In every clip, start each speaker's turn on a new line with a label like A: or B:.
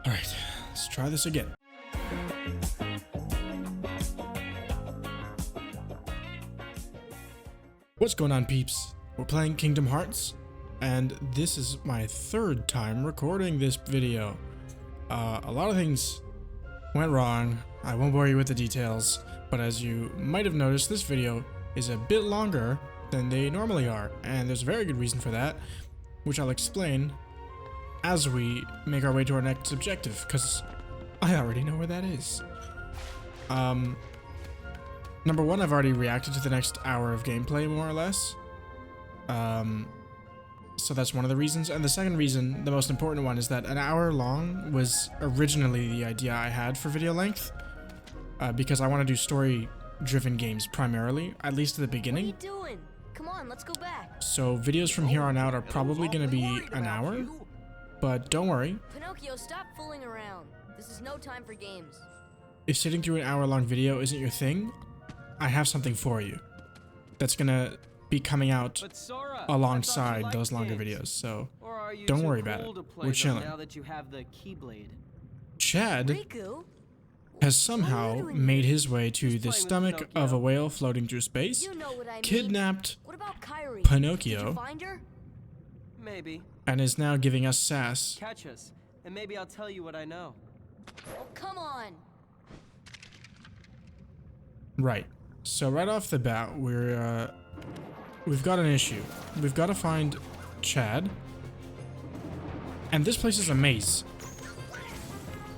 A: Alright, let's try this again. What's going on, peeps? We're playing Kingdom Hearts, and this is my third time recording this video. A lot of things went wrong. I won't bore you with the details, but as you might have noticed, this video is a bit longer than they normally are, and there's a very good reason for that, which I'll explain as we make our way to our next objective, because I already know where that is. Number one, I've already reacted to the next hour of gameplay, more or less. So that's one of the reasons. And the second reason, the most important one, is that an hour long was originally the idea I had for video length. Because I want to do story-driven games primarily, at least at the beginning.
B: What are you doing? Come on, let's go back.
A: So videos from here on out are probably going to be an hour. But don't worry.
B: Pinocchio, stop fooling around. This is no time for games.
A: If sitting through an hour-long video isn't your thing, I have something for you that's gonna be coming out alongside those longer videos, so don't worry about it. We're chilling.
C: Now that you have the Keyblade.
A: Chad
B: Riku?
A: has somehow made his way to the stomach of a whale floating through space,
B: You know what I mean.
A: kidnapped
B: What about Kairi?
A: Pinocchio,
B: Did you find her?
C: Maybe.
A: and is now giving us sass.
C: Catch us, and maybe I'll tell you what I know.
B: Oh, come on.
A: Right. So right off the bat, we've got an issue. We've got to find Chad. And this place is a maze.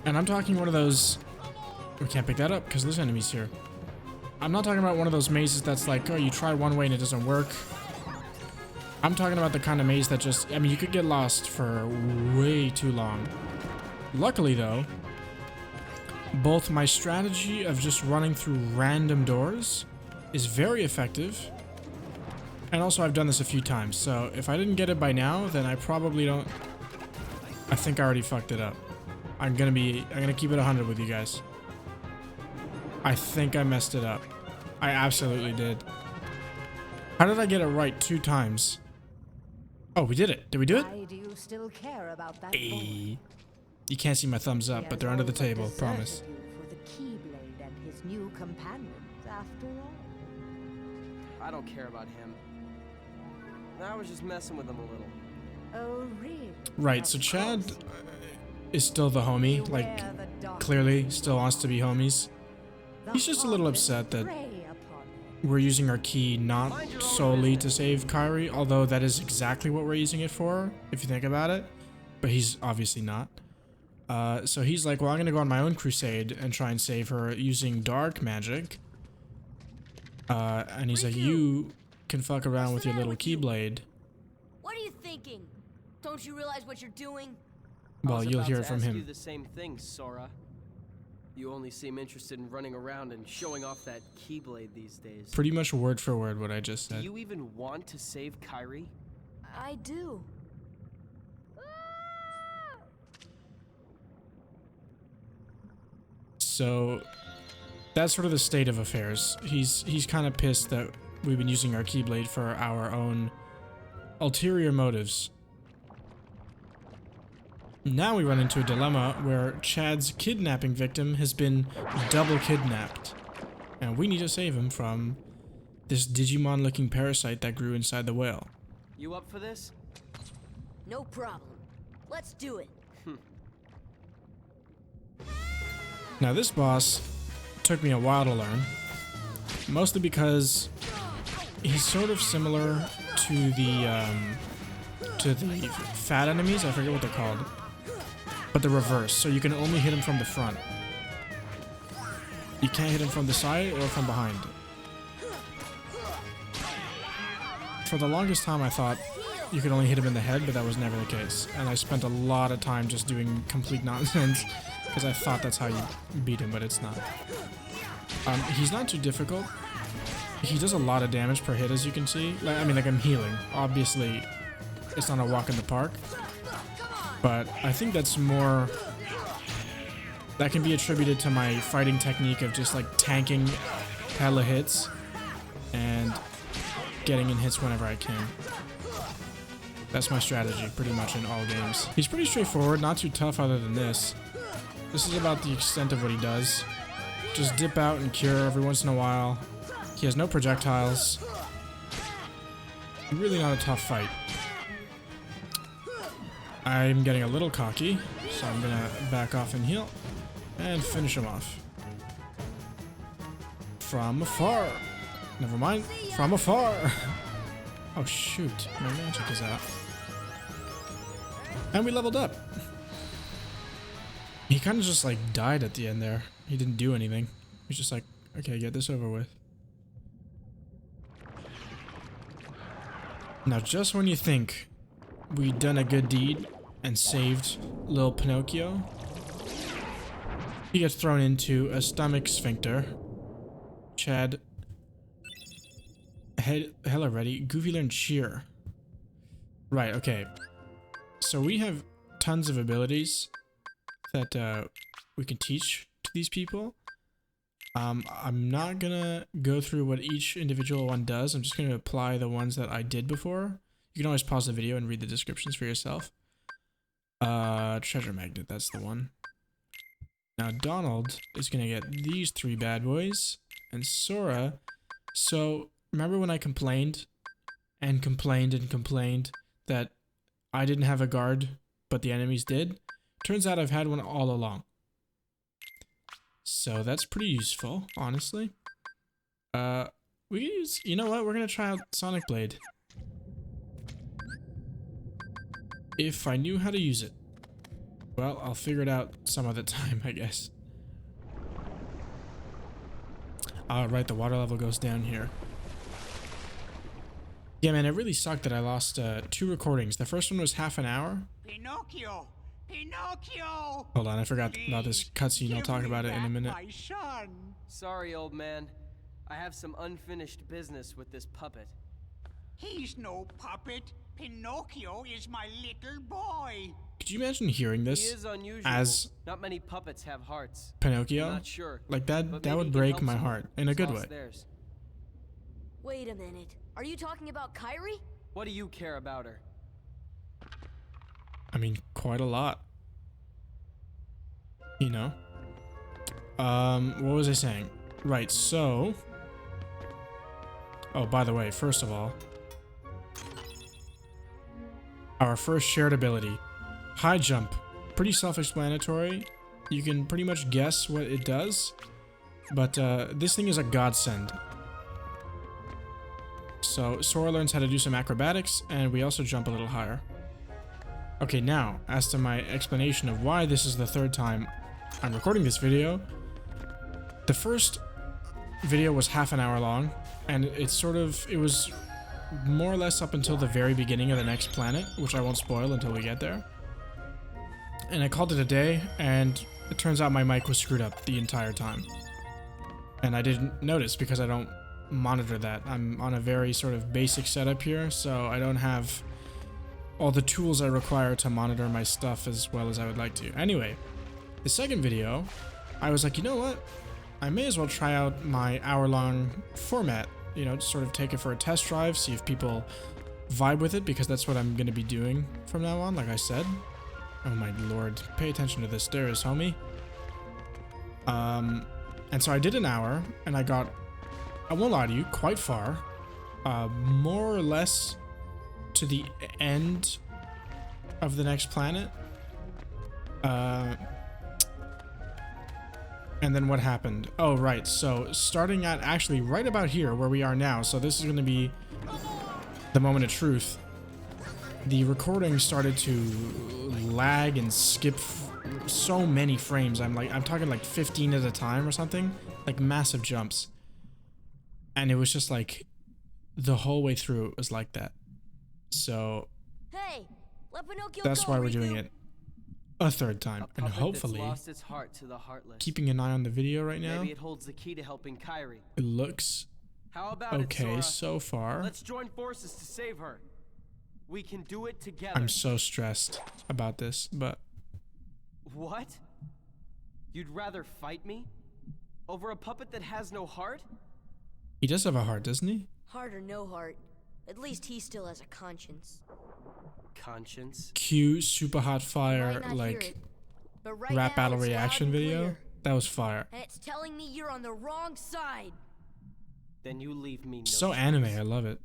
A: And I'm talking one of those... We can't pick that up because there's enemies here. I'm not talking about one of those mazes that's like, oh, you try one way and it doesn't work. I'm talking about the kind of maze that just... I mean, you could get lost for way too long. Luckily, though, both my strategy of just running through random doors is very effective, and also I've done this a few times, so if I didn't get it by now, then I probably don't... I think I already fucked it up. I'm gonna keep it 100 with you guys. I think I messed it up. I absolutely did. How did I get it right 2 times? Oh, we did it. Did we do it?
D: Why do you still care about that
A: Hey.
D: boy?
A: You can't see my thumbs up,
D: He
A: but
D: has
A: they're under the
D: all but
A: table,
D: deserted
A: promise.
D: you for the Keyblade and his new companions, after all.
C: I don't care about him. I was just messing with him a little.
D: Oh, really?
A: Right, so Chad is still the homie, like,
D: Beware the dark
A: clearly still wants to be homies.
D: The
A: He's just a little
D: heartless
A: upset that
D: prey upon him.
A: we're using our key not solely to save Kairi, although that is exactly what we're using it for, if you think about it. But he's obviously not. So he's like, well, I'm gonna go on my own crusade and try and save her using dark magic. And he's like, you can fuck around with your little Keyblade.
B: What are you thinking? Don't you realize what you're doing?
A: Well,
C: I was
A: you'll
C: about
A: hear
C: to
A: it from
C: ask you
A: him.
C: the same thing, Sora. You only seem interested in running around and showing off that Keyblade these days.
A: Pretty much word for word what I just
C: Do
A: said.
C: you even want to save Kairi?
B: I do.
A: So that's sort of the state of affairs. He's kind of pissed that we've been using our Keyblade for our own ulterior motives. Now we run into a dilemma where Chad's kidnapping victim has been double kidnapped. And we need to save him from this Digimon-looking parasite that grew inside the whale.
C: You up for this?
B: No problem. Let's do it.
A: Now this boss took me a while to learn, mostly because he's sort of similar to the fat enemies. I forget what they're called, but the reverse. So you can only hit him from the front. You can't hit him from the side or from behind. For the longest time, I thought you could only hit him in the head, but that was never the case. And I spent a lot of time just doing complete nonsense because I thought that's how you beat him, but it's not. He's not too difficult. He does a lot of damage per hit, as you can see. Like, I mean, like, I'm healing. Obviously, it's not a walk in the park. But I think that's more... That can be attributed to my fighting technique of just, like, tanking hella hits and getting in hits whenever I can. That's my strategy, pretty much in all games. He's pretty straightforward, not too tough other than this. This is about the extent of what he does. Just dip out and cure every once in a while. He has no projectiles. Really not a tough fight. I'm getting a little cocky, so I'm gonna back off and heal. And finish him off. From afar. Never mind. From afar. Oh shoot, my magic is out. And we leveled up. He kind of just like died at the end there. He didn't do anything. He's just like, okay, get this over with. Now just when you think we'd done a good deed and saved little Pinocchio, he gets thrown into a stomach sphincter. Chad. Hella ready. Goofy learn cheer. Right, okay. So we have tons of abilities that we can teach to these people. I'm not gonna go through what each individual one does. I'm just gonna apply the ones that I did before. You can always pause the video and read the descriptions for yourself. Treasure magnet, that's the one. Now Donald is gonna get these 3 bad boys. And Sora, so remember when I complained and complained and complained that I didn't have a guard, but the enemies did? Turns out I've had one all along. So that's pretty useful, honestly. We can use, you know what, we're gonna try out Sonic Blade. If I knew how to use it. Well, I'll figure it out some other time, I guess. Right, the water level goes down here. Yeah, man, it really sucked that I lost 2 recordings. The first one was half an hour.
E: Pinocchio! Pinocchio!
A: Hold on, I forgot about this cutscene. I'll talk about it in a minute.
E: My son.
C: Sorry, old man. I have some unfinished business with this puppet.
E: He's no puppet. Pinocchio is my little boy.
A: Could you imagine hearing
C: He
A: this
C: is unusual.
A: as
C: Not many puppets have hearts.
A: Pinocchio?
C: I'm not sure.
A: Like
C: but
A: that
C: maybe
A: would
C: he
A: break
C: helps
A: my
C: him.
A: heart in a
C: He's
A: good
C: lost
A: way.
C: theirs.
B: Wait a minute. Are you talking about Kyrie?
C: What do you care about her?
A: I mean, quite a lot. You know. What was I saying? Right, so... Oh, by the way, first of all... Our first shared ability. High jump. Pretty self-explanatory. You can pretty much guess what it does. But, this thing is a godsend. So, Sora learns how to do some acrobatics, and we also jump a little higher. Okay, now, as to my explanation of why this is the 3rd time I'm recording this video. The first video was half an hour long, and it was more or less up until the very beginning of the next planet, which I won't spoil until we get there. And I called it a day, and it turns out my mic was screwed up the entire time. And I didn't notice because I don't monitor that. I'm on a very sort of basic setup here, so I don't have all the tools I require to monitor my stuff as well as I would like to. Anyway, the second video, I was like, you know what? I may as well try out my hour-long format. You know, just sort of take it for a test drive, see if people vibe with it, because that's what I'm going to be doing from now on, like I said. Oh my lord, pay attention to the stairs, homie. And so I did an hour, and I got, I won't lie to you, quite far. More or less to the end of the next planet. And then what happened? Oh, right. So starting at actually right about here where we are now. So this is going to be the moment of truth. The recording started to lag and skip so many frames. I'm talking like 15 at a time or something, like massive jumps. And it was just like the whole way through it was like that. So
B: Hey, let Pinocchio
A: that's
B: go,
A: why we're doing
B: Riku.
A: it a 3rd time,
C: A
A: and
C: puppet
A: hopefully
C: that's lost its heart to the heartless.
A: keeping an eye on the video right now.
C: Maybe it holds the key to helping Kyrie.
A: It looks
C: How about
A: okay
C: it, Sora?
A: so far.
C: Let's join forces to save her. We can do it together.
A: I'm so stressed about this, but
C: What? You'd rather fight me? Over a puppet that has no heart?
A: he does have a heart, doesn't he?
B: Heart or no heart, at least he still has a conscience.
C: Conscience?
A: Cue super hot
B: Might
A: fire,
B: not hear
A: like
B: it, But right
A: rap
B: now,
A: battle
B: it's loud
A: reaction
B: and
A: video.
B: clear,
A: That was fire.
B: and it's telling me you're on the wrong side.
C: Then you leave me no
A: So
C: choice.
A: anime, I love it.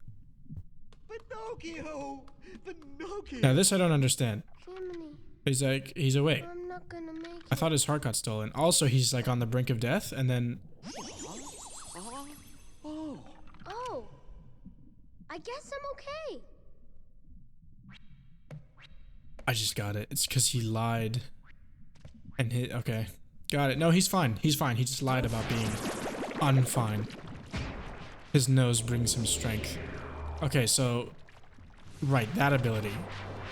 F: Pinocchio! Pinocchio!
A: Now this I don't understand.
G: Jiminy,
A: He's like, he's awake.
G: I'm not gonna make
A: I
G: it.
A: thought his heart got stolen. Also, he's like on the brink of death, and then
G: Oh, I guess I'm okay.
A: I just got it. It's because he lied. And hit. Okay. Got it. No, he's fine. He's fine. He just lied about being unfine. His nose brings him strength. Okay, so... Right, that ability.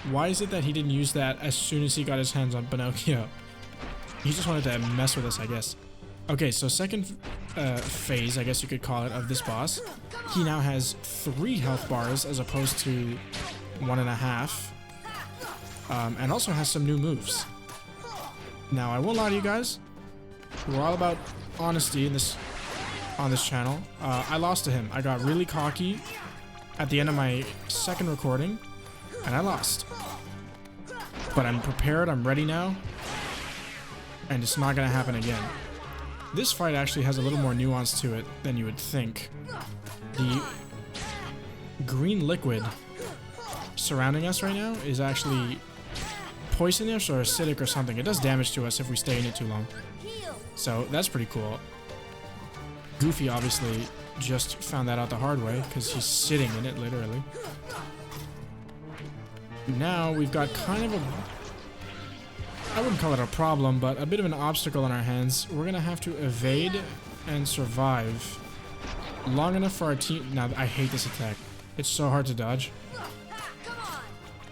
A: Why is it that he didn't use that as soon as he got his hands on Pinocchio? He just wanted to mess with us, I guess. Okay, so second phase, I guess you could call it, of this boss. He now has 3 health bars as opposed to 1.5. And also has some new moves. Now, I won't lie to you guys. We're all about honesty in this on this channel. I lost to him. I got really cocky at the end of my second recording, and I lost. But I'm prepared. I'm ready now. And it's not going to happen again. This fight actually has a little more nuance to it than you would think. The green liquid surrounding us right now is actually poisonous or acidic or something. It does damage to us if we stay in it too long. So that's pretty cool. Goofy obviously just found that out the hard way because he's sitting in it literally. Now we've got kind of a... I wouldn't call it a problem, but a bit of an obstacle in our hands. We're going to have to evade and survive long enough for our team... Now, I hate this attack. It's so hard to dodge.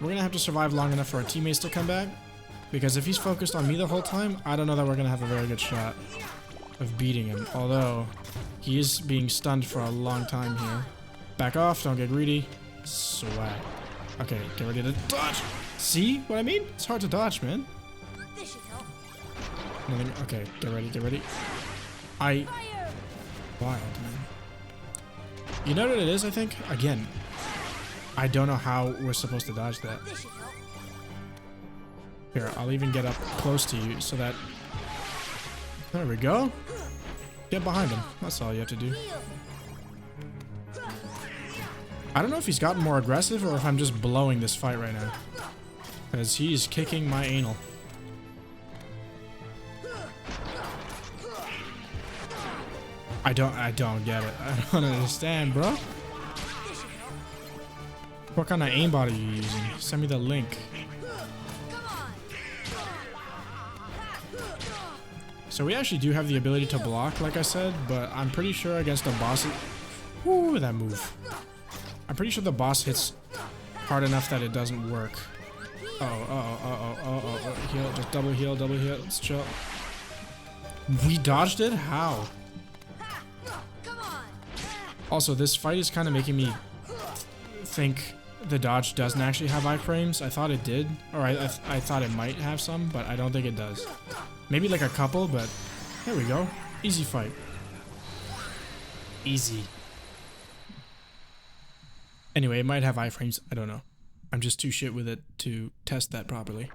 A: We're going to have to survive long enough for our teammates to come back. Because if he's focused on me the whole time, I don't know that we're going to have a very good shot of beating him. Although, he is being stunned for a long time here. Back off, don't get greedy. Swag. Okay, get ready to dodge. See what I mean? It's hard to dodge, man.
B: This should help.
A: Nothing. Okay, get ready, get ready. Wild, man. You know what it is, I think? Again, I don't know how we're supposed to dodge that.
B: This should help.
A: Here, I'll even get up close to you so that... There we go. Get behind him. That's all you have to do. I don't know if he's gotten more aggressive or if I'm just blowing this fight right now. Because he's kicking my anal. I don't get it. I don't understand, bro. What kind of aimbot are you using? Send me the link. So we actually do have the ability to block, like I said, but I'm pretty sure against the boss... Ooh, that move. I'm pretty sure the boss hits hard enough that it doesn't work. Heal, just double heal, let's chill. We dodged it? How? Also, this fight is kind of making me think the dodge doesn't actually have iframes. I thought it did, or I thought it might have some, but I don't think it does. Maybe like a couple, but there we go. Easy fight. Easy. Anyway, it might have iframes. I don't know. I'm just too shit with it to test that properly.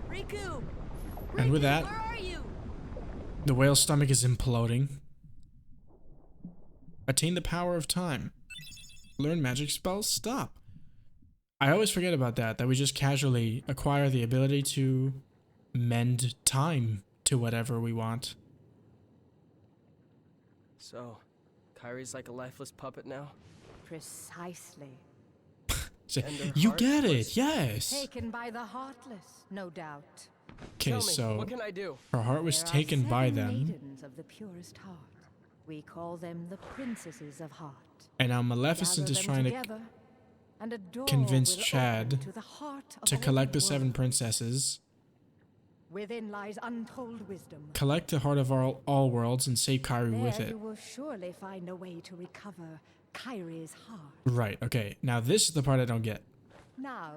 B: Riku!
A: And with that,
B: Where are you?
A: the whale's stomach is imploding. Attain the power of time. Learn magic spells. Stop. I always forget about that we just casually acquire the ability to mend time to whatever we want.
C: So, Kyrie's like a lifeless puppet now?
D: Precisely.
A: Say,
C: And her
A: you
C: heart
A: get it,
C: was
A: yes.
D: Taken by the heartless, no doubt.
A: Okay,
C: Tell me,
A: so
C: what can I do?
A: her heart was
D: There are
A: taken by
D: 7
A: them,
D: maidens of the purest heart. We call them the princesses of heart.
A: and now Maleficent
D: Gather
A: is
D: them
A: trying to
D: together, and a door
A: convince
D: will
A: Chad
D: open to the heart of
A: to
D: all
A: collect the 7
D: worlds.
A: princesses,
D: Within lies untold wisdom.
A: collect the heart of all worlds, and save Kyrie
D: There
A: with it.
D: you will surely find a way to recover Kyrie's heart.
A: Right, okay. Now this is the part I don't get.
D: Now,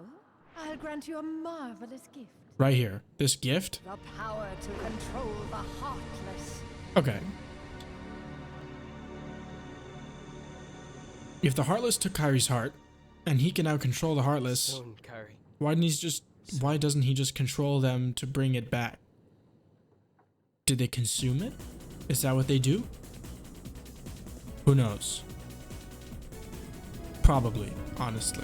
D: I'll grant you a marvelous gift.
A: Right here. This gift?
D: The power to control the heartless.
A: Okay. If the Heartless took Kyrie's heart, and he can now control the Heartless,
C: Stone, Kyrie.
A: why doesn't he just control them to bring it back? Did they consume it? Is that what they do? Who knows? Probably, honestly.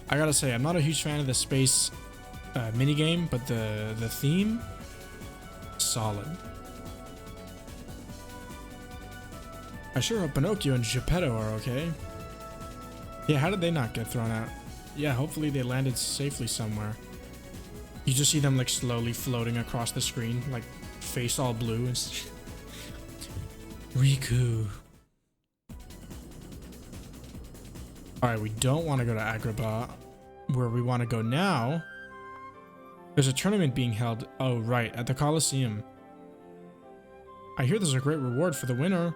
A: I gotta say, I'm not a huge fan of the space minigame, but the theme, solid. I sure hope Pinocchio and Geppetto are okay. Yeah, how did they not get thrown out? Yeah, hopefully they landed safely somewhere. You just see them like slowly floating across the screen, like face all blue and Riku. Alright, we don't want to go to Agrabah. Where we want to go now, there's a tournament being held. Oh, right, at the Colosseum. I hear there's a great reward for the winner.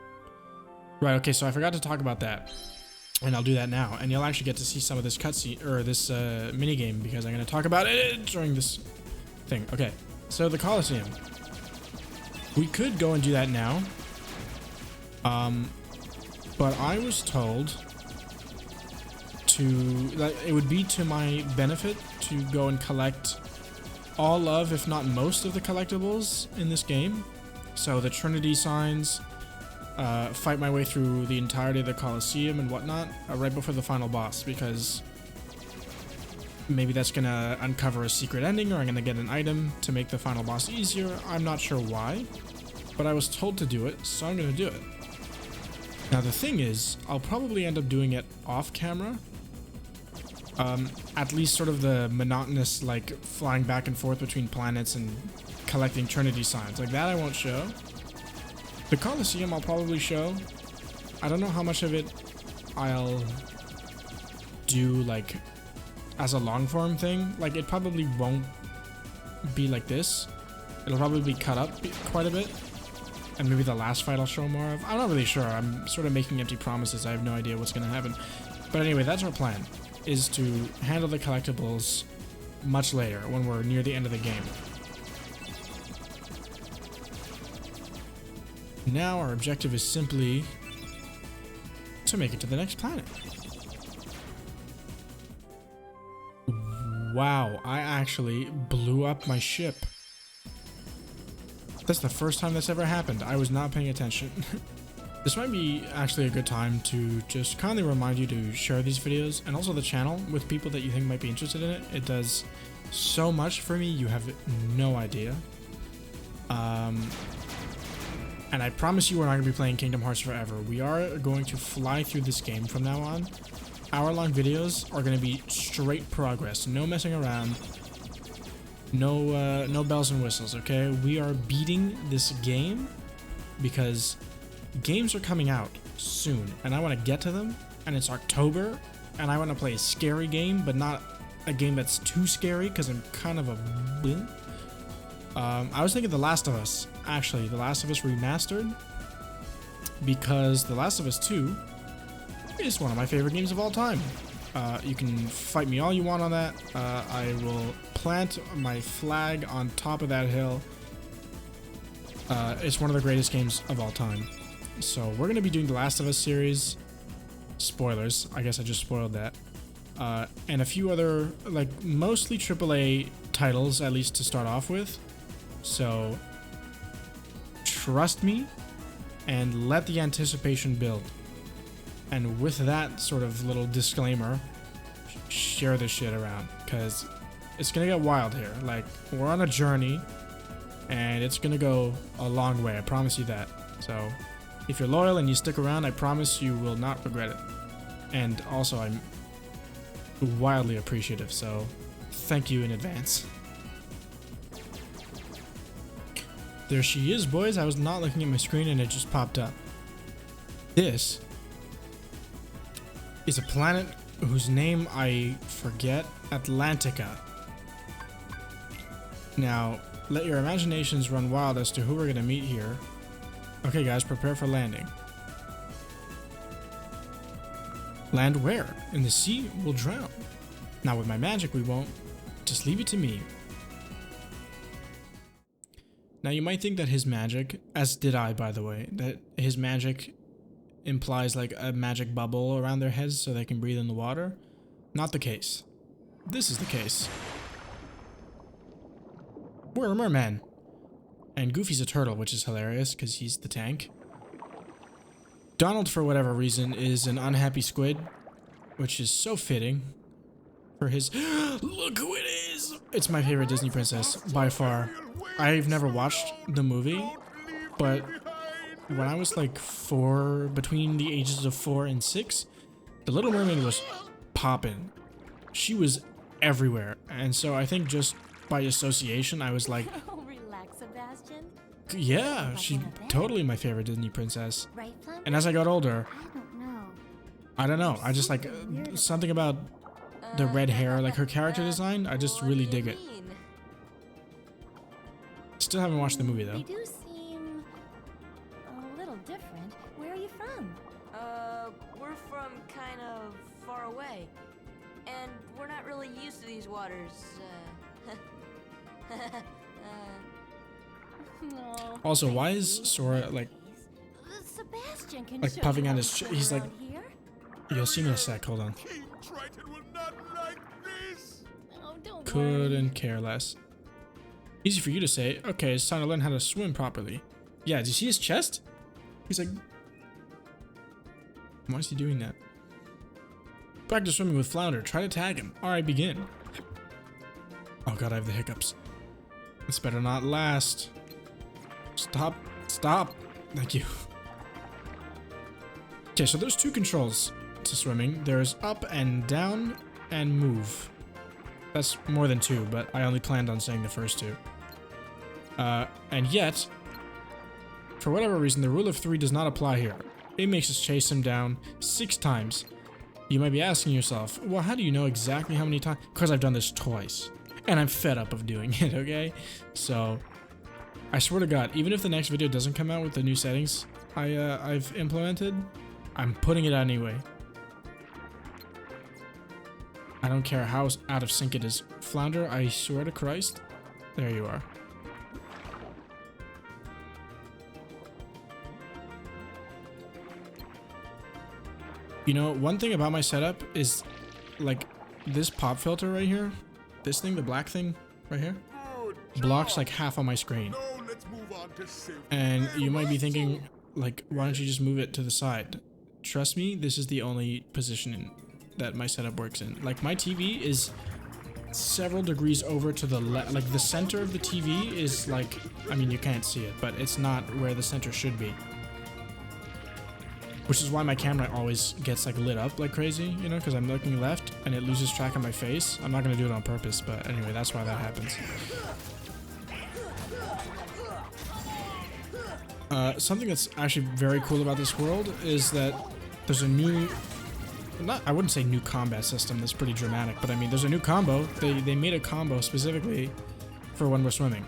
A: Right, okay, so I forgot to talk about that. And I'll do that now. And you'll actually get to see some of this cutscene, or this minigame, because I'm going to talk about it during this thing. Okay, so the Colosseum. We could go and do that now. But I was told that it would be to my benefit to go and collect all of, if not most of the collectibles in this game. So the Trinity signs, fight my way through the entirety of the Colosseum and whatnot, right before the final boss, because maybe that's gonna uncover a secret ending, or I'm gonna get an item to make the final boss easier. I'm not sure why, but I was told to do it, so I'm gonna do it. Now the thing is, I'll probably end up doing it off camera. At least sort of the monotonous, like, flying back and forth between planets and collecting Trinity signs. Like, that I won't show. The Colosseum I'll probably show. I don't know how much of it I'll do, like, as a long-form thing. Like, it probably won't be like this. It'll probably be cut up quite a bit. And maybe the last fight I'll show more of. I'm not really sure. I'm sort of making empty promises. I have no idea what's going to happen. But anyway, that's our plan, is to handle the collectibles much later, when we're near the end of the game. Now our objective is simply to make it to the next planet. Wow, I actually blew up my ship. That's the first time that's ever happened. I was not paying attention. This might be actually a good time to just kindly remind you to share these videos, and also the channel, with people that you think might be interested in it. It does so much for me, you have no idea. And I promise you we're not going to be playing Kingdom Hearts forever. We are going to fly through this game from now on. Hour-long videos are going to be straight progress. No messing around. No bells and whistles, okay? We are beating this game because games are coming out soon, and I want to get to them, and it's October, and I want to play a scary game, but not a game that's too scary, because I'm kind of a... I was thinking The Last of Us, actually, The Last of Us Remastered, because The Last of Us 2 is one of my favorite games of all time. You can fight me all you want on that. I will plant my flag on top of that hill. It's one of the greatest games of all time. So we're going to be doing the Last of Us series. Spoilers. I guess I just spoiled that. And a few other, like, mostly AAA titles, at least to start off with. So trust me and let the anticipation build. And with that sort of little disclaimer, share this shit around, because it's going to get wild here. Like, we're on a journey, and it's going to go a long way. I promise you that. So if you're loyal and you stick around, I promise you will not regret it. And also, I'm wildly appreciative, so thank you in advance. There she is, boys. I was not looking at my screen and it just popped up. This is a planet whose name I forget. Atlantica. Now, let your imaginations run wild as to who we're going to meet here. Okay, guys, prepare for landing. Land where? In the sea? We'll drown. Now, with my magic, we won't. Just leave it to me. Now you might think that his magic, as did I by the way, that his magic implies like a magic bubble around their heads so they can breathe in the water. Not the case. This is the case. We're a merman. And Goofy's a turtle, which is hilarious because he's the tank. Donald, for whatever reason, is an unhappy squid, which is so fitting for his... Look who it is! It's my favorite Disney princess, by far. I've never watched the movie, but when I was like 4, between the ages of 4 and 6, The Little Mermaid was poppin'. She was everywhere, and so I think just by association, I was like,
B: Oh, relax, Sebastian.
A: yeah, she's totally my favorite Disney princess.
G: Right, Flounder?
A: And as I got older,
G: I don't know.
A: I just like something about the red hair, like her character design, I just really dig it. Still haven't watched the movie though.
B: They do seem a little different. Where are you from? We're from kind of far away. And we're not really used to these waters. No.
A: Also, why is Sora like
B: Sebastian can
A: like
B: show
A: puffing
B: you
A: on
B: how
A: his
B: to
A: ch- he's
B: swim
A: like-
B: around here.
A: You'll see me in a sec, hold on.
F: King Triton will not like this.
B: Oh, don't
A: Couldn't
B: worry.
A: care less. Easy for you to say. Okay, it's time to learn how to swim properly. Yeah, do you see his chest? He's like... Why is he doing that? Practice swimming with Flounder. Try to tag him. Alright, begin. Oh god, I have the hiccups. This better not last. Stop. Stop. Thank you. Okay, so there's 2 controls to swimming. There's up and down and move. That's more than 2, but I only planned on saying the first 2. And yet, for whatever reason, the rule of 3 does not apply here. It makes us chase him down 6 times. You might be asking yourself, well, how do you know exactly how many times? Because I've done this twice. And I'm fed up of doing it, okay? So, I swear to God, even if the next video doesn't come out with the new settings I've implemented, I'm putting it out anyway. I don't care how out of sync it is. Flounder, I swear to Christ. There you are. You know, one thing about my setup is, like, this pop filter right here, this thing, the black thing right here, blocks like half of my screen.
F: No, let's move on to silver.
A: And you might be thinking, like, why don't you just move it to the side? Trust me, this is the only position that my setup works in. Like, my TV is several degrees over to the left. Like, the center of the TV is like, I mean, you can't see it, but it's not where the center should be. Which is why my camera always gets like lit up like crazy, you know, because I'm looking left and it loses track of my face. I'm not going to do it on purpose, but anyway, that's why that happens. Something that's actually very cool about this world is that there's a new, I wouldn't say new combat system, that's pretty dramatic, but I mean, there's a new combo. They made a combo specifically for when we're swimming.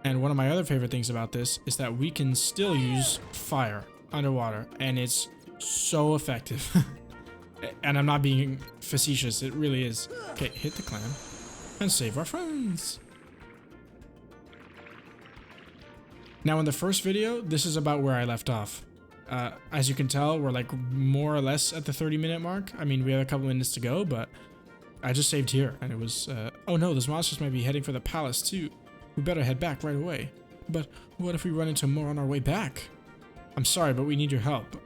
A: And one of my other favorite things about this is that we can still use fire underwater, and it's so effective. And I'm not being facetious, it really is. Okay, hit the clam and save our friends. Now in the first video, this is about where I left off. As you can tell, we're like more or less at the 30-minute mark. I mean, we have a couple minutes to go, but I just saved here, and it was, oh no, those monsters might be heading for the palace too. We better head back right away. But what if we run into more on our way back? I'm sorry, but we need your help.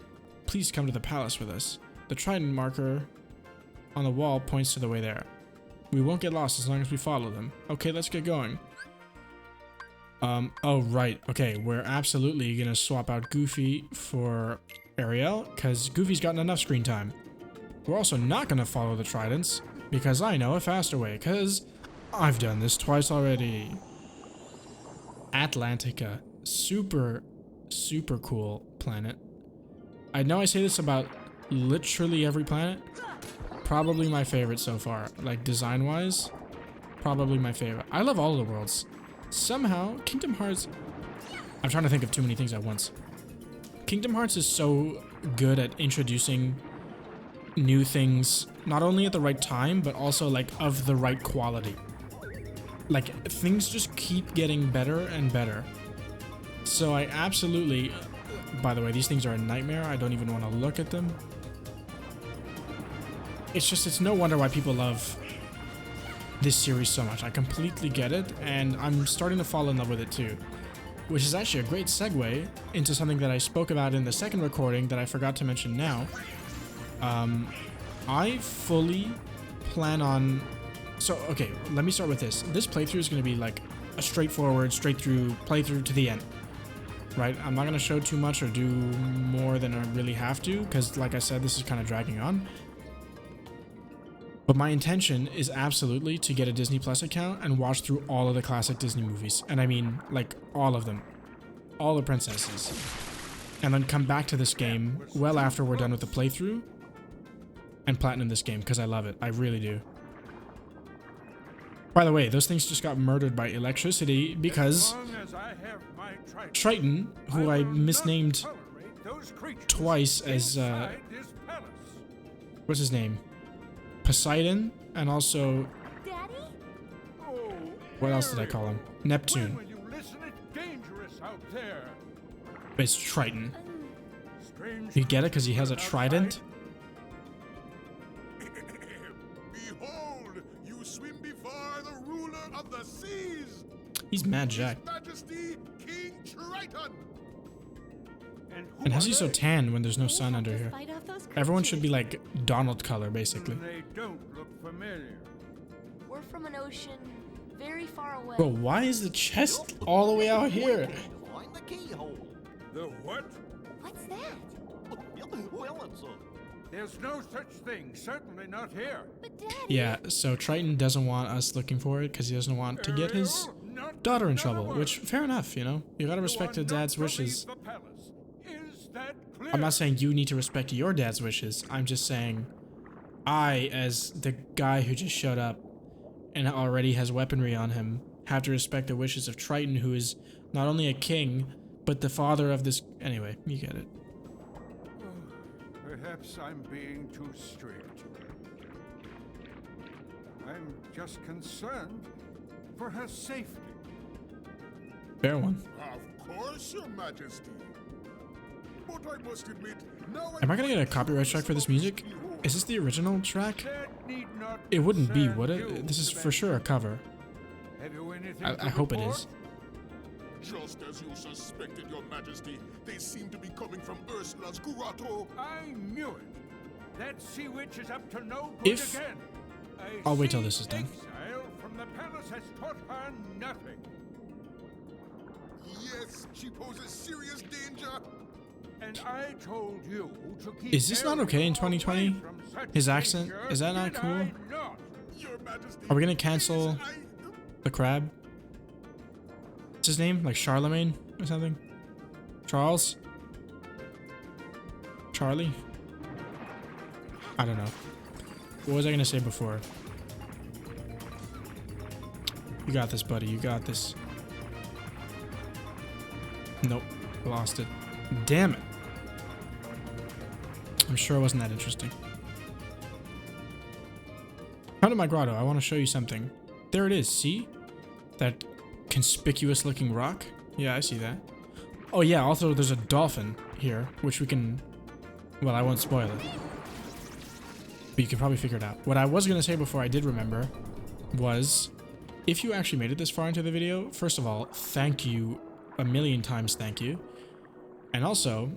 A: Please come to the palace with us. The trident marker on the wall points to the way there. We won't get lost as long as we follow them. Okay, let's get going. Oh, right. Okay, we're absolutely gonna swap out Goofy for Ariel, because Goofy's gotten enough screen time. We're also not gonna follow the tridents, because I know a faster way, because I've done this twice already. Atlantica. Super cool planet. I know I say this about literally every planet. Probably my favorite so far. Like, design-wise, probably my favorite. I love all of the worlds. Somehow, Kingdom Hearts... I'm trying to think of too many things at once. Kingdom Hearts is so good at introducing new things, not only at the right time, but also, like, of the right quality. Like, things just keep getting better and better. So I absolutely... By the way, these things are a nightmare. I don't even want to look at them. It's no wonder why people love this series so much. I completely get it, and I'm starting to fall in love with it too. Which is actually a great segue into something that I spoke about in the second recording that I forgot to mention now. I fully plan on... So, okay, let me start with this. This playthrough is going to be like a straightforward, straight through playthrough to the end. Right? I'm not going to show too much or do more than I really have to, because like I said, this is kind of dragging on. But my intention is absolutely to get a Disney Plus account and watch through all of the classic Disney movies. And I mean, like, all of them. All the princesses. And then come back to this game well after we're done with the playthrough and platinum this game, because I love it. I really do. By the way, those things just got murdered by electricity because Triton, who I misnamed twice as, what's his name? Poseidon, and also...
B: Daddy?
A: What else did I call him? Neptune. But it's Triton. You get it? Because he has a trident?
F: Behold, you swim before the ruler of the seas.
A: He's mad Jack.
F: His Majesty, King Triton.
A: And how's he so tan when there's no sun under here? Everyone should be like Donald color, basically.
H: They don't look familiar.
B: We're from an ocean very far away.
A: Bro, why is the chest all the way out here?
I: Find the keyhole.
H: The what?
B: What's that?
I: Well, it's
H: There's no such thing. Certainly not here.
B: But Daddy...
A: Yeah, so Triton doesn't want us looking for it because he doesn't want to get his daughter in trouble, which, fair enough, you know? You gotta respect a dad's wishes. I'm not saying you need to respect your dad's wishes. I'm just saying I, as the guy who just showed up and already has weaponry on him, have to respect the wishes of Triton, who is not only a king, but the father of this... Anyway, you get it.
H: Perhaps I'm being too strict. I'm just concerned for her safety.
A: Fair one.
F: Of course, Your Majesty. But I must admit, now
A: Am I gonna get a copyright strike for this music? Is this the original track?
H: That need not
A: It wouldn't be, would
H: concern you,
A: it? This is for sure a cover.
H: Have you anything
A: I
H: to
A: hope it
H: report?
A: is.
F: just as you suspected, Your Majesty, they seem to be coming from Ursula's grotto.
H: I knew it. That sea witch is up to no good
A: If-
H: again.
A: I'll wait till this is done.
H: Exile from the palace has taught her nothing.
F: Yes, she poses serious danger.
H: And I told you to keep
A: Is this not okay in
H: Ariel
A: 2020?
H: away from such
A: His accent?
H: danger,
A: Is that not
H: did
A: cool?
H: I not?
F: Your Majesty.
A: Are we gonna cancel the crab? What's his name? Like Charlemagne or something? Charles? Charlie? I don't know. What was I gonna say before? You got this, buddy. You got this. Nope. Lost it. Damn it. I'm sure it wasn't that interesting. Come to my grotto. I want to show you something. There it is. See? That conspicuous looking rock? Yeah, I see that. Oh yeah, also there's a dolphin here, which we can... Well, I won't spoil it. But you can probably figure it out. What I was going to say before I did remember was, if you actually made it this far into the video, first of all, thank you. A million times thank you. And also...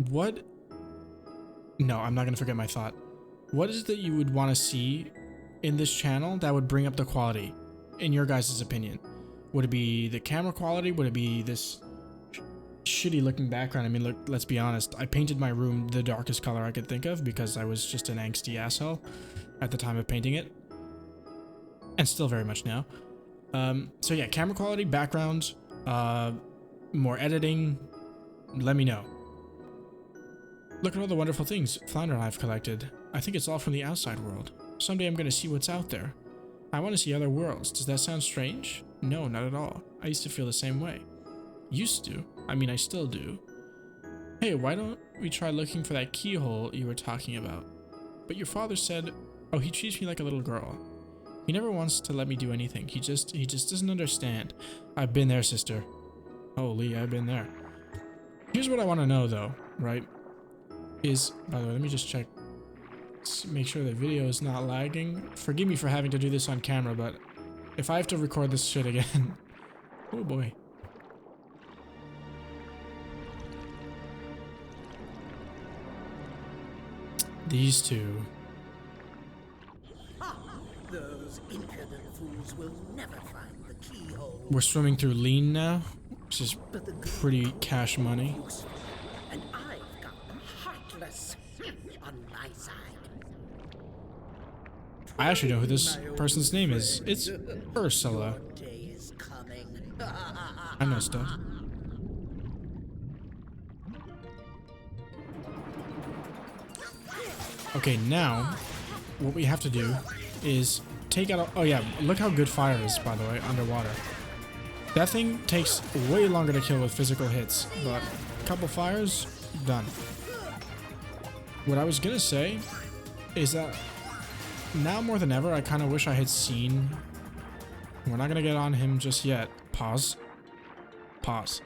A: What... No, I'm not going to forget my thought. What is it that you would want to see in this channel that would bring up the quality, in your guys' opinion? Would it be the camera quality? Would it be this shitty looking background? I mean, look, let's be honest. I painted my room the darkest color I could think of because I was just an angsty asshole at the time of painting it. And still very much now. So yeah, camera quality, background, more editing, let me know. Look at all the wonderful things Flounder and I have collected. I think it's all from the outside world. Someday I'm going to see what's out there. I want to see other worlds. Does that sound strange? No, not at all. I used to feel the same way. Used to? I mean, I still do. Hey, why don't we try looking for that keyhole you were talking about? But your father said, oh, he treats me like a little girl. He never wants to let me do anything. He just doesn't understand. I've been there, sister. Holy, I've been there. Here's what I want to know, though, right? By the way, let me just check. Make sure the video is not lagging. Forgive me for having to do this on camera, but if I have to record this shit again, oh boy. These two.
J: Those impudent fools will never find the keyhole.
A: We're swimming through lean now, which is pretty cash money.
J: And I've got the heartless on my side.
A: I actually know who this person's name is. It's Ursula.
J: Day is coming.
A: I know stuff. Okay, now what we have to do is take out. Oh yeah, look how good fire is, by the way, underwater. That thing takes way longer to kill with physical hits, but a couple fires, done. What I was gonna say is that now more than ever, I kind of wish I had seen. We're not gonna get on him just yet. Pause. Pause.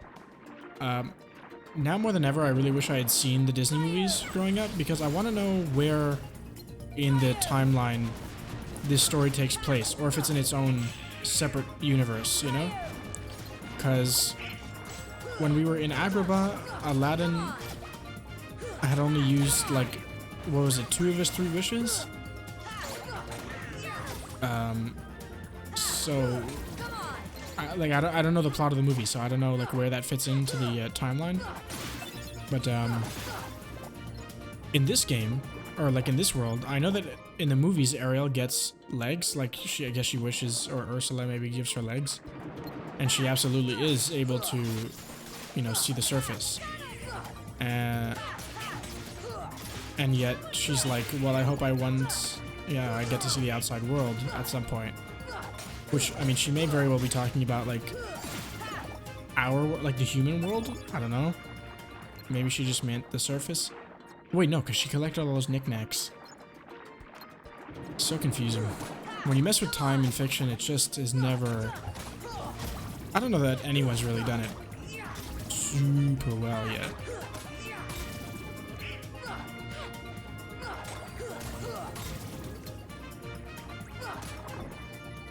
A: Now more than ever, I really wish I had seen the Disney movies growing up, because I want to know where in the timeline this story takes place, or if it's in its own separate universe, you know? Because when we were in Agrabah, Aladdin had only used, like, what was it, 2 of his 3 wishes? So I don't know the plot of the movie, so I don't know like where that fits into the timeline. But in this game, or like in this world, I know that in the movies Ariel gets legs, like I guess she wishes, or Ursula maybe gives her legs, and she absolutely is able to, you know, see the surface. And yet she's like, well, I hope I get to see the outside world at some point. Which, I mean, she may very well be talking about, like, the human world? I don't know. Maybe she just meant the surface? Wait, no, because she collected all those knickknacks. So confusing. When you mess with time in fiction, it just is never... I don't know that anyone's really done it super well yet.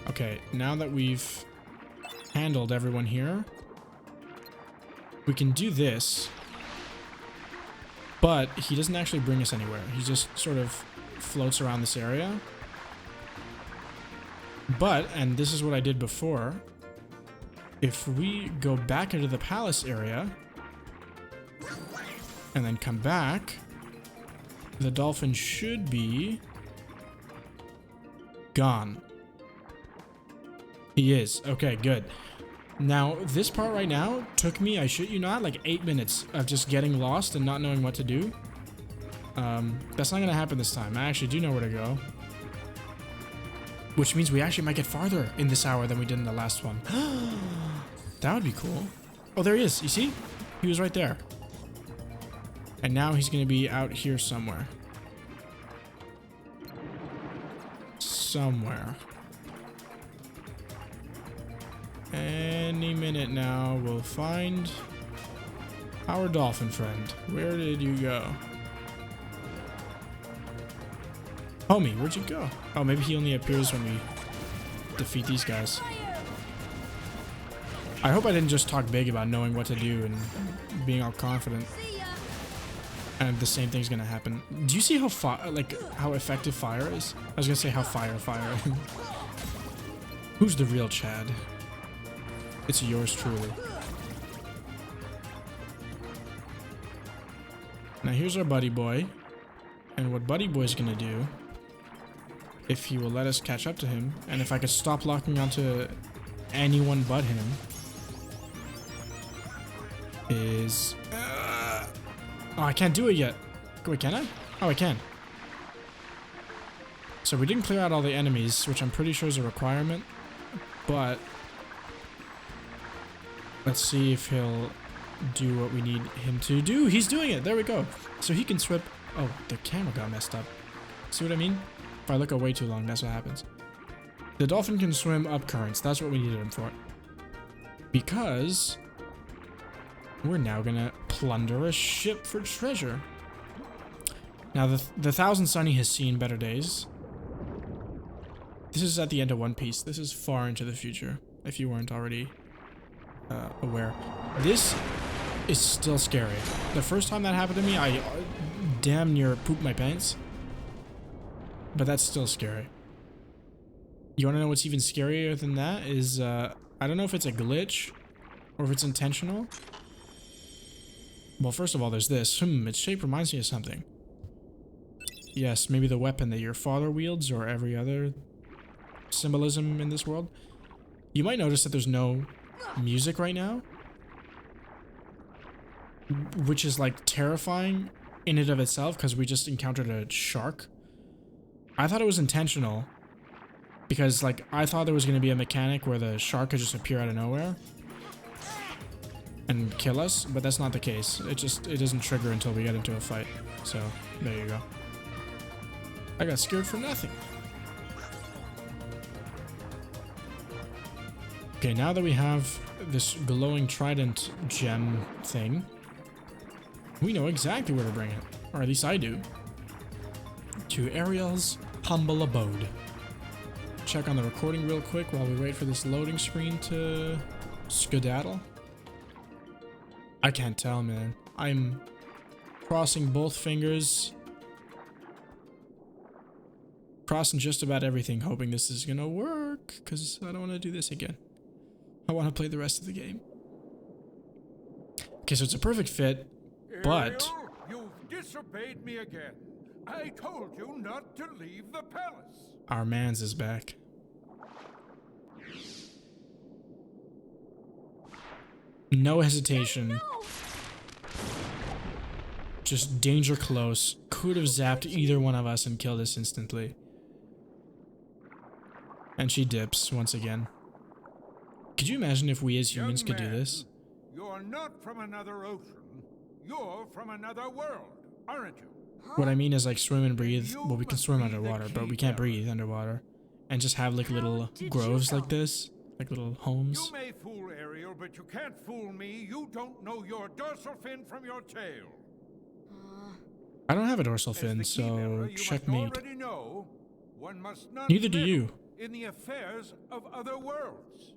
A: Okay, now that we've handled everyone here, we can do this, but he doesn't actually bring us anywhere. He just sort of floats around this area. But, and this is what I did before, if we go back into the palace area and then come back, the dolphin should be gone. He is. Okay, good. Now, this part right now took me, I shit you not, like 8 minutes of just getting lost and not knowing what to do. That's not going to happen this time. I actually do know where to go. Which means we actually might get farther in this hour than we did in the last one. That would be cool. Oh, there he is. You see? He was right there. And now he's going to be out here somewhere. Somewhere. Any minute now, we'll find our dolphin friend. Where did you go? Homie, where'd you go? Oh, maybe he only appears when we defeat these guys. I hope I didn't just talk big about knowing what to do and being all confident. And the same thing's gonna happen. Do you see how how effective fire is? I was gonna say how fire. Who's the real Chad? It's yours truly. Now here's our buddy boy. And what buddy boy's gonna do, if he will let us catch up to him, and if I could stop locking onto anyone but him, is... oh, I can't do it yet. Wait, can I? Oh, I can. So we didn't clear out all the enemies, which I'm pretty sure is a requirement, but... let's see if he'll do what we need him to do. He's doing it! There we go. So he can swim... oh, the camera got messed up. See what I mean? If I look away too long, that's what happens. The dolphin can swim up currents. That's what we needed him for. Because we're now gonna plunder a ship for treasure. Now, the Thousand Sunny has seen better days. This is at the end of One Piece. This is far into the future, if you weren't already aware. This is still scary. The first time that happened to me, I damn near pooped my pants. But that's still scary. You want to know what's even scarier than that? Is, I don't know if it's a glitch or if it's intentional. Well, first of all, there's this. Its shape reminds me of something. Yes, maybe the weapon that your father wields or every other symbolism in this world. You might notice that there's no music right now, which is like terrifying in and of itself because we just encountered a shark. I thought it was intentional because like I thought there was going to be a mechanic where the shark could just appear out of nowhere and kill us, but that's not the case. It doesn't trigger until we get into a fight. So there you go. I got scared for nothing. Okay, now that we have this glowing trident gem thing, we know exactly where to bring it. Or at least I do. To Ariel's humble abode. Check on the recording real quick while we wait for this loading screen to skedaddle. I can't tell, man. I'm crossing both fingers. Crossing just about everything, hoping this is gonna work, because I don't want to do this again. I want to play the rest of the game. Okay, so it's a perfect fit, but...
H: Ariel, you've disobeyed me again. I told you not to leave the palace.
A: Our mans is back. No hesitation.
B: No!
A: Just danger close. Could have zapped either one of us and killed us instantly. And she dips once again. Could you imagine if we as humans could do this?
H: You're not from another ocean. You're from another world, aren't you?
A: What I mean is like swim and breathe. Well, we can swim underwater, but we can't breathe underwater. And just have like little groves like this. Like little homes.
H: You may fool Ariel, but you can't fool me. You don't know your dorsal fin from your tail.
A: I don't have a dorsal fin, so checkmate. Neither do you.
H: In the affairs of other worlds.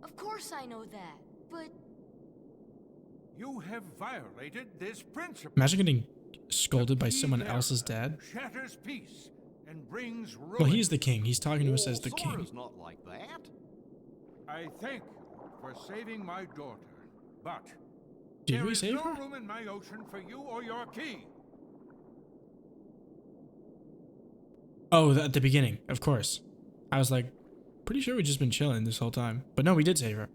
B: Of course I know that, but...
H: You have violated this principle.
A: Imagine getting scolded by someone else's dad.
H: Shatters peace and brings ruin.
A: Well, he's the king. He's talking to us as the king.
I: Not like that.
H: I thank you for saving my daughter, but
A: did we save her?
H: there is no room in my ocean for you or your key.
A: Oh, at the beginning, of course. I was like, pretty sure we've just been chilling this whole time. But no, we did save her.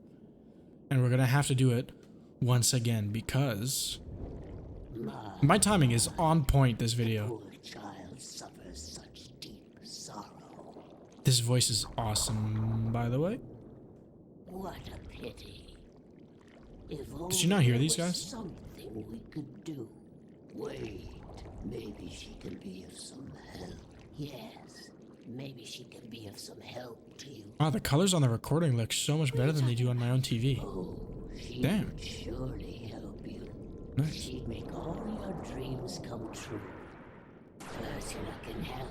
A: And we're gonna have to do it once again because my timing is on point this video.
J: Poor child suffers such deep sorrow.
A: This voice is awesome, by the way.
J: What a pity. If
A: Did you not hear these
J: there was
A: guys?
J: Something we could do. Wait, maybe she can be of some help. Yes, maybe she can be of some help to you.
A: Wow, the colors on the recording look so much better than they do on my own TV.
J: Oh, she
A: Damn.
J: would surely help you.
A: Nice.
J: She'd make all your dreams come true. Ursula can help.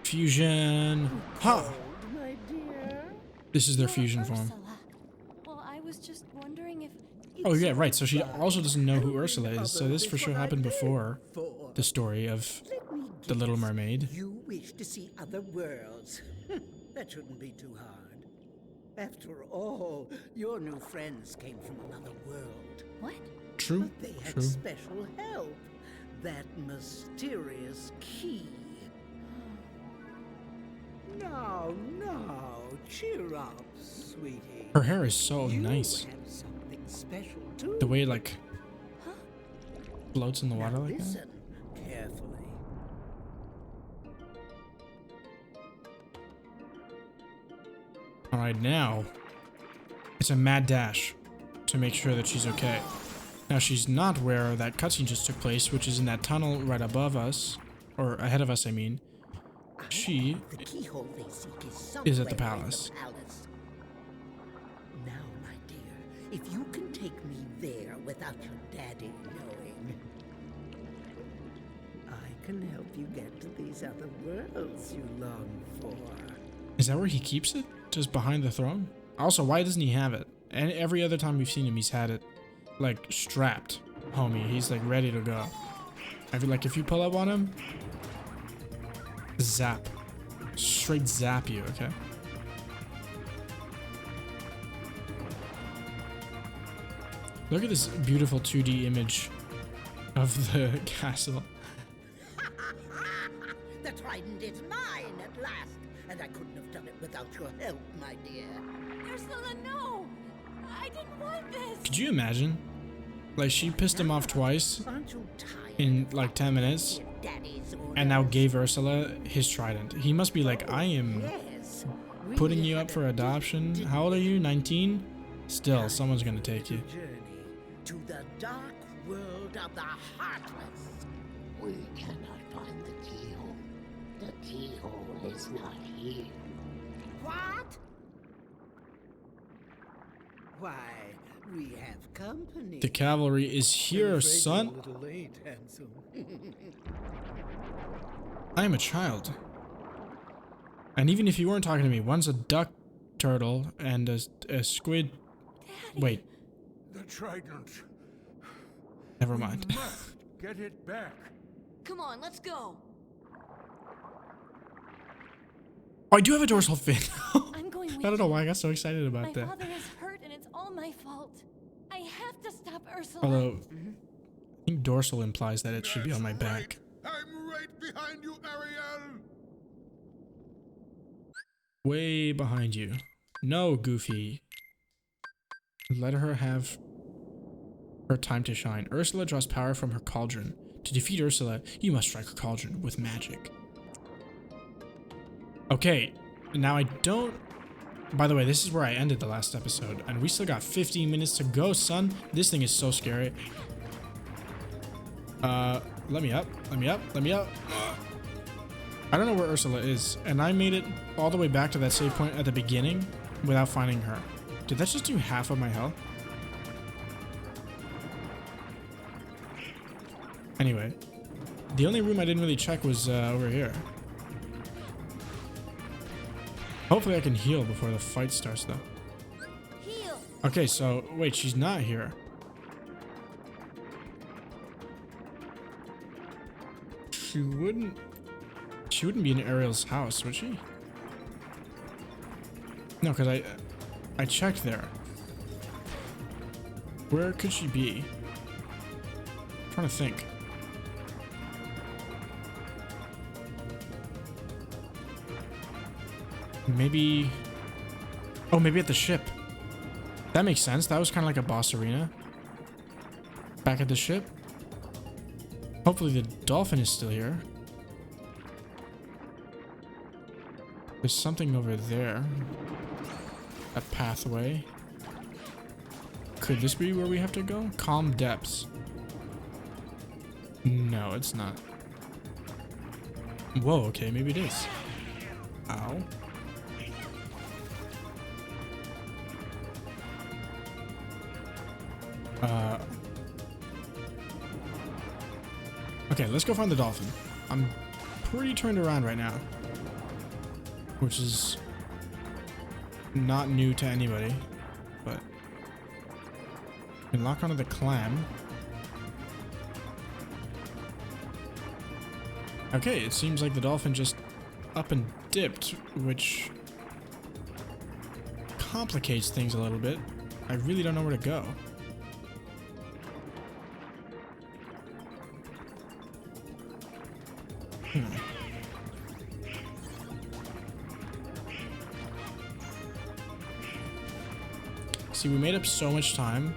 A: Fusion. Ha!
D: My dear.
A: This is their
B: Well,
A: fusion form.
B: Ursula. Well, I was just wondering if...
A: Oh yeah, right. So she also doesn't know who Ursula is. So this for sure happened before the story of the Little Mermaid.
J: You wish to see other worlds. That shouldn't be too hard. After all, your new friends came from another world.
B: What?
A: True.
J: But they had
A: True.
J: special help. That mysterious key. Now, cheer up, sweetie.
A: Her hair is so
J: You
A: nice.
J: have something special too.
A: The way it like floats in the water
J: Now
A: like that.
J: listen carefully.
A: Alright, now it's a mad dash to make sure that she's okay. Now she's not where that cutscene just took place, which is in that tunnel right above us, or ahead of us, I mean. she
J: The keyhole they seek is
A: is at the
J: somewhere in
A: palace.
J: Now, my dear, if you can take me there without your daddy knowing, I can help you get to these other worlds you long for.
A: Is that where he keeps it? Just behind the throne? Also, why doesn't he have it? And every other time we've seen him, he's had it, like, strapped, homie. He's, like, ready to go. I feel like if you pull up on him, zap. Straight zap you, okay? Look at this beautiful 2D image of the castle.
J: The trident is mine at last, and I couldn't have done it without your help, my dear.
B: Ursula, no! I didn't want this!
A: Could you imagine? Like, she pissed him off twice
J: Aren't you tired
A: in like 10 minutes,
J: of Daddy's
A: and now
J: orders?
A: gave Ursula his trident. He must be like, I am
J: Yes, we
A: putting you
J: had
A: up for
J: a
A: adoption.
J: deep
A: How old are you? 19? Still, someone's gonna take you.
J: journey to the dark world of the Heartless.
I: We cannot find the keyhole. The keyhole is not here.
J: What? Why, we have company.
A: The cavalry is here, son.
J: A little late, handsome.
A: I am a child. And even if you weren't talking to me, one's a duck turtle and a squid. Wait,
H: The trident.
A: never mind.
H: We must get it back.
B: Come on, let's go!
A: Oh, I do have a dorsal fin.
B: I'm going with
A: I don't know
B: you.
A: why I got so excited
B: My
A: about that.
B: father is hurt and it's all my fault. I have to stop Ursula.
A: Although, I think dorsal implies that it should be on my back.
F: I'm right behind you, Ariel.
A: Way behind you. No, Goofy. Let her have her time to shine. Ursula draws power from her cauldron. To defeat Ursula, you must strike her cauldron with magic. Okay, now I don't... By the way, this is where I ended the last episode, and we still got 15 minutes to go, son. This thing is so scary. Let me up, let me up, let me up. I don't know where Ursula is, and I made it all the way back to that save point at the beginning without finding her. Did that just do half of my health? Anyway, the only room I didn't really check was over here. Hopefully I can heal before the fight starts, though.
B: Heal!
A: Okay, so wait, she's not here. She wouldn't be in Ariel's house, would she? No, because I checked there. Where could she be? I'm trying to think. Maybe... Oh, maybe at the ship. That makes sense. That was kind of like a boss arena. Back at the ship. Hopefully the dolphin is still here. There's something over there. A pathway. Could this be where we have to go? Calm depths. No, it's not. Whoa, okay, maybe it is. Ow. Okay, let's go find the dolphin. I'm pretty turned around right now. Which is not new to anybody, but we can lock onto the clam. Okay, it seems like the dolphin just up and dipped, which complicates things a little bit. I really don't know where to go. See, we made up so much time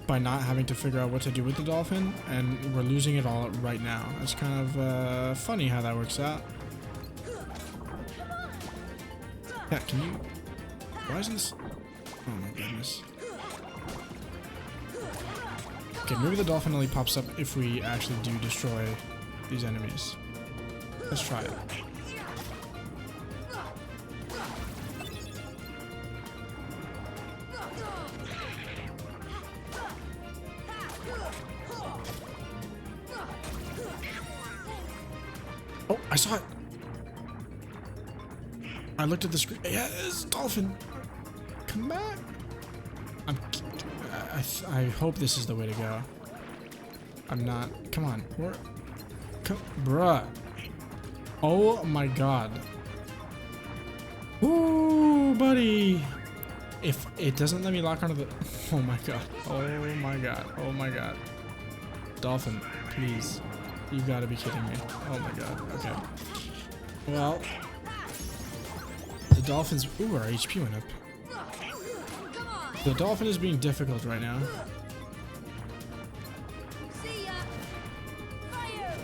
A: by not having to figure out what to do with the dolphin, and we're losing it all right now. It's kind of funny how that works out. Yeah, can you... Why isn't this... Oh my goodness. Okay, maybe the dolphin only pops up if we actually do destroy these enemies. Let's try it. Oh, I saw it. I looked at the screen. Yeah, it's a dolphin. Come back. I hope this is the way to go. I'm not. Come on. Where? Bruh. Oh my god. Ooh, buddy. If it doesn't let me lock onto the... Oh my god. Oh my god. Oh my god. Dolphin, please. You gotta be kidding me. Oh my god. Okay. Well. The dolphins... Ooh, our HP went up. The dolphin is being difficult right now.
B: See ya. Fire.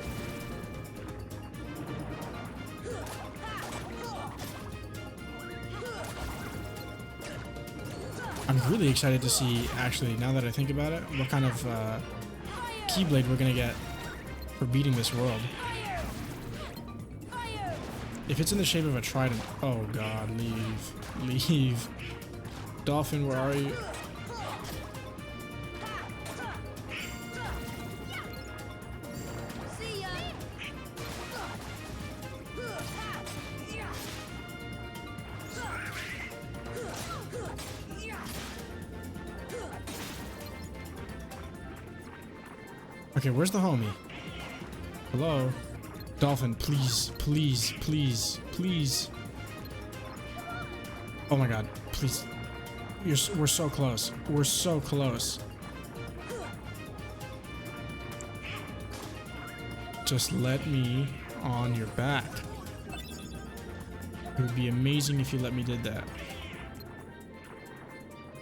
A: I'm really excited to see, actually, now that I think about it, what kind of Keyblade we're gonna get for beating this world. If it's in the shape of a trident... Oh god, leave. Leave. Dolphin, where are you?
B: See ya.
A: Okay, where's the homie? Hello? Dolphin, please, please, please, please. Oh my god, please. We're so close. We're so close. Just let me on your back. It would be amazing if you let me did that.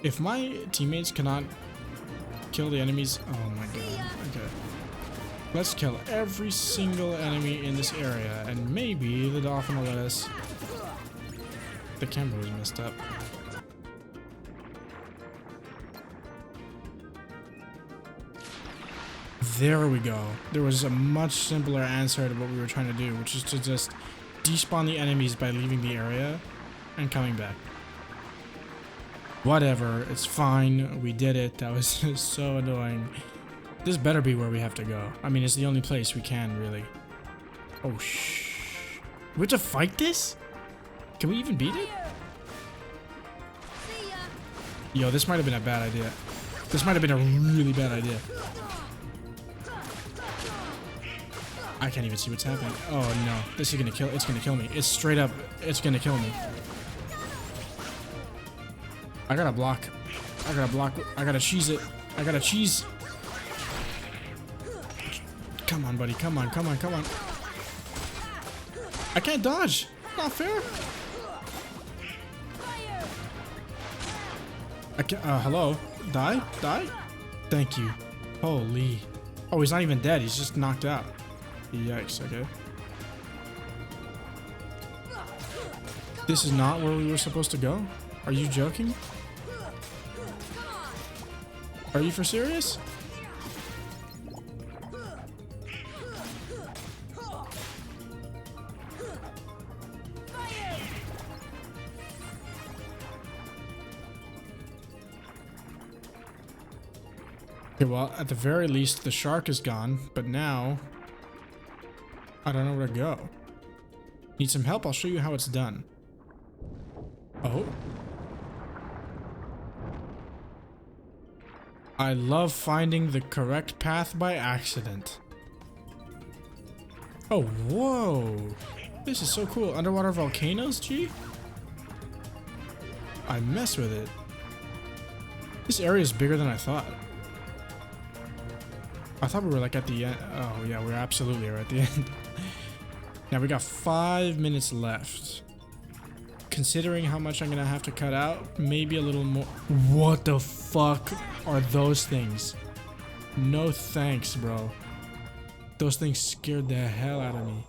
A: If my teammates cannot kill the enemies... Oh my god. Okay. Let's kill every single enemy in this area, and maybe the dolphin will let us... The camera was messed up. There we go. There was a much simpler answer to what we were trying to do, which is to just despawn the enemies by leaving the area and coming back. Whatever, it's fine. We did it. That was so annoying. This better be where we have to go. I mean, it's the only place we can, really. Oh, shh. We have to fight this? Can we even beat it? Yo, this might have been a bad idea. This might have been a really bad idea. I can't even see what's happening. Oh no, this is gonna kill. It's gonna kill me. It's straight up. It's gonna kill me. I gotta block. I gotta block. I gotta cheese it. I gotta cheese. Come on, buddy. Come on. Come on. Come on. I can't dodge. Not fair. I can't. Hello. Die. Die. Thank you. Holy. Oh, he's not even dead. He's just knocked out. Yikes, okay. This is not where we were supposed to go? Are you joking? Are you for serious? Okay, well, at the very least, the shark is gone, but now... I don't know where to go. Need some help? I'll show you how it's done. Oh. I love finding the correct path by accident. Oh, whoa. This is so cool. Underwater volcanoes, gee? I mess with it. This area is bigger than I thought. I thought we were like at the end. Oh yeah, we're absolutely right at the end. Now we got 5 minutes left. Considering how much I'm gonna have to cut out, maybe a little more. What the fuck are those things? No thanks, bro. Those things scared the hell out of me.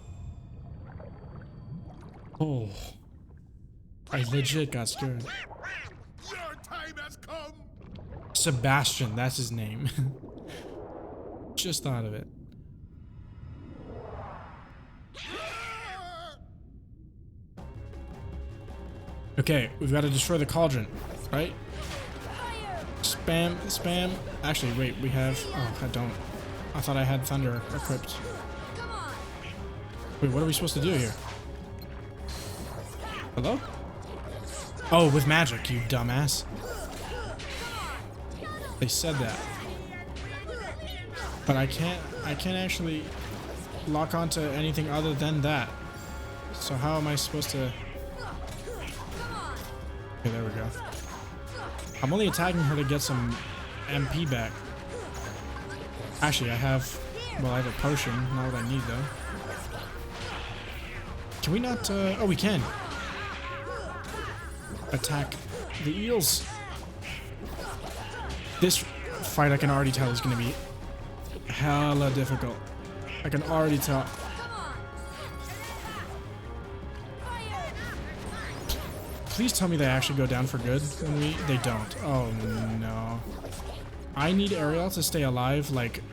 A: Oh. I legit got scared.
F: Your time has come.
A: Sebastian, that's his name. Just thought of it. Okay, we've got to destroy the cauldron, right? Spam, spam. Actually, wait, we have... Oh, I don't. I thought I had thunder equipped. Wait, what are we supposed to do here? Hello? Oh, with magic, you dumbass. They said that. But I can't actually lock onto anything other than that. So how am I supposed to... Okay, there we go. I'm only attacking her to get some MP back. Actually, I have... Well, I have a potion. Not what I need, though. Can we not... Oh, we can. Attack the eels. This fight, I can already tell, is going to be hella difficult. I can already tell. Please tell me they actually go down for good when they don't. Oh no. I need Ariel to stay alive, like,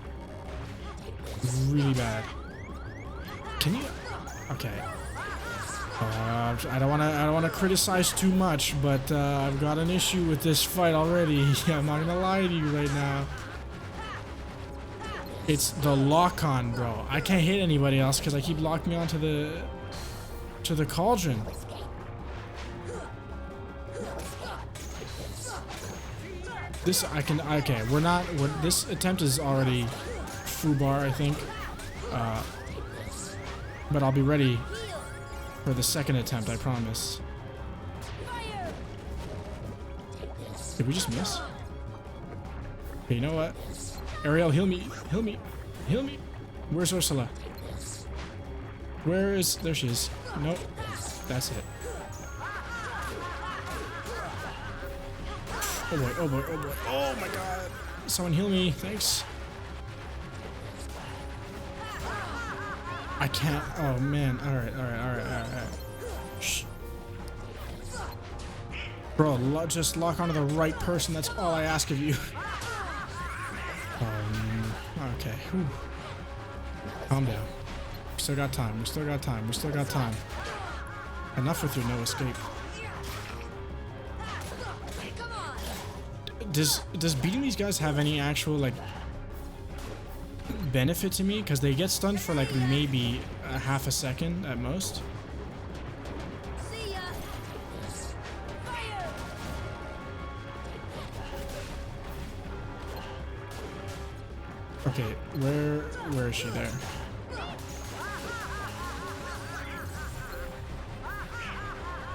A: really bad. Can you? Okay. I don't wanna criticize too much, but I've got an issue with this fight already. I'm not gonna lie to you right now. It's the lock-on, bro. I can't hit anybody else because I keep locking onto the cauldron. This I can. Okay, this attempt is already foobar, I think. But I'll be ready for the second attempt, I promise. Did we just miss? Okay, you know what? Ariel, heal me. Heal me. Heal me. Where's Ursula? Where is... There she is. Nope. That's it. Oh boy, oh boy, oh boy. Oh my god. Someone heal me. Thanks. I can't. Oh man. Alright. Shh. Bro, just lock onto the right person. That's all I ask of you. Okay. Whew. Calm down. We still got time. We still got time. We still got time. Enough with your no escape. Does beating these guys have any actual, like, benefit to me? Because they get stunned for, like, maybe a half a second at most. Okay, where is she? There.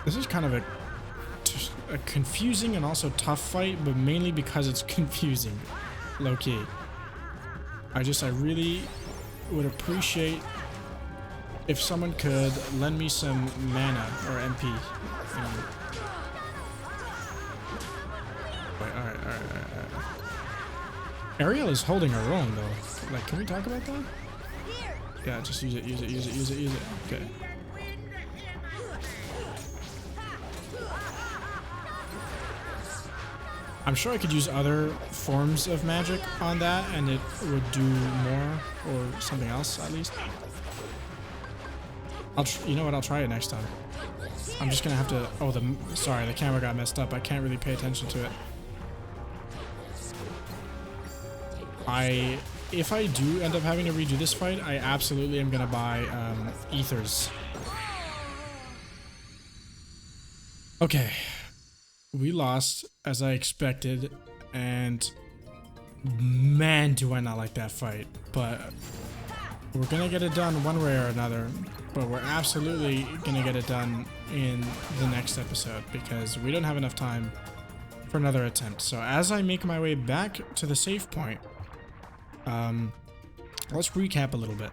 A: This is kind of a confusing and also tough fight, but mainly because it's confusing, low-key. I really would appreciate if someone could lend me some mana or MP. Alright. Ariel is holding her own, though. Like, can we talk about that? Yeah, just use it. Okay. I'm sure I could use other forms of magic on that and it would do more, or something else at least. You know what, I'll try it next time. I'm just gonna have to... Oh, sorry, the camera got messed up. I can't really pay attention to it. If I do end up having to redo this fight, I absolutely am gonna buy ethers. Okay. We lost, as I expected, and man, do I not like that fight. But we're gonna get it done one way or another, but we're absolutely gonna get it done in the next episode because we don't have enough time for another attempt. So as I make my way back to the save point, let's recap a little bit.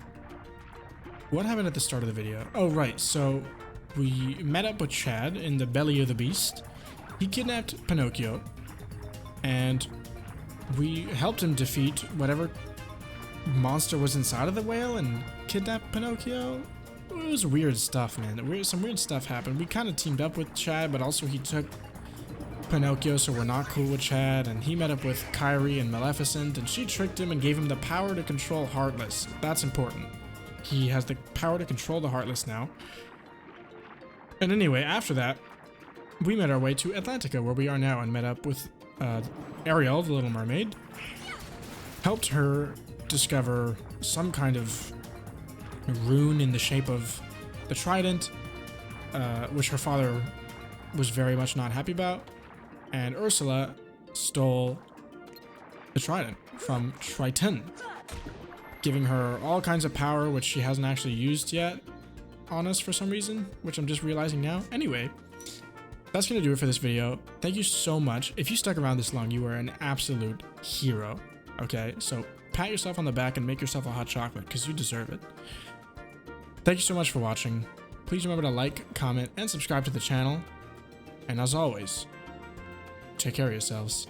A: What happened at the start of the video? Oh, right, so we met up with Chad in the belly of the beast. He kidnapped Pinocchio, and we helped him defeat whatever monster was inside of the whale and kidnap Pinocchio. It was weird stuff, man. Some weird stuff happened. We kind of teamed up with Chad, but also he took Pinocchio, so we're not cool with Chad, and he met up with Kyrie and Maleficent, and she tricked him and gave him the power to control Heartless. That's important. He has the power to control the Heartless now. And anyway, after that, we made our way to Atlantica, where we are now, and met up with Ariel, the Little Mermaid. Helped her discover some kind of rune in the shape of the trident, which her father was very much not happy about. And Ursula stole the trident from Triton, giving her all kinds of power, which she hasn't actually used yet on us for some reason, which I'm just realizing now. Anyway, that's gonna do it for this video. Thank you so much. If you stuck around this long, you are an absolute hero. Okay, so pat yourself on the back and make yourself a hot chocolate, because you deserve it. Thank you so much for watching. Please remember to like, comment, and subscribe to the channel. And as always, take care of yourselves.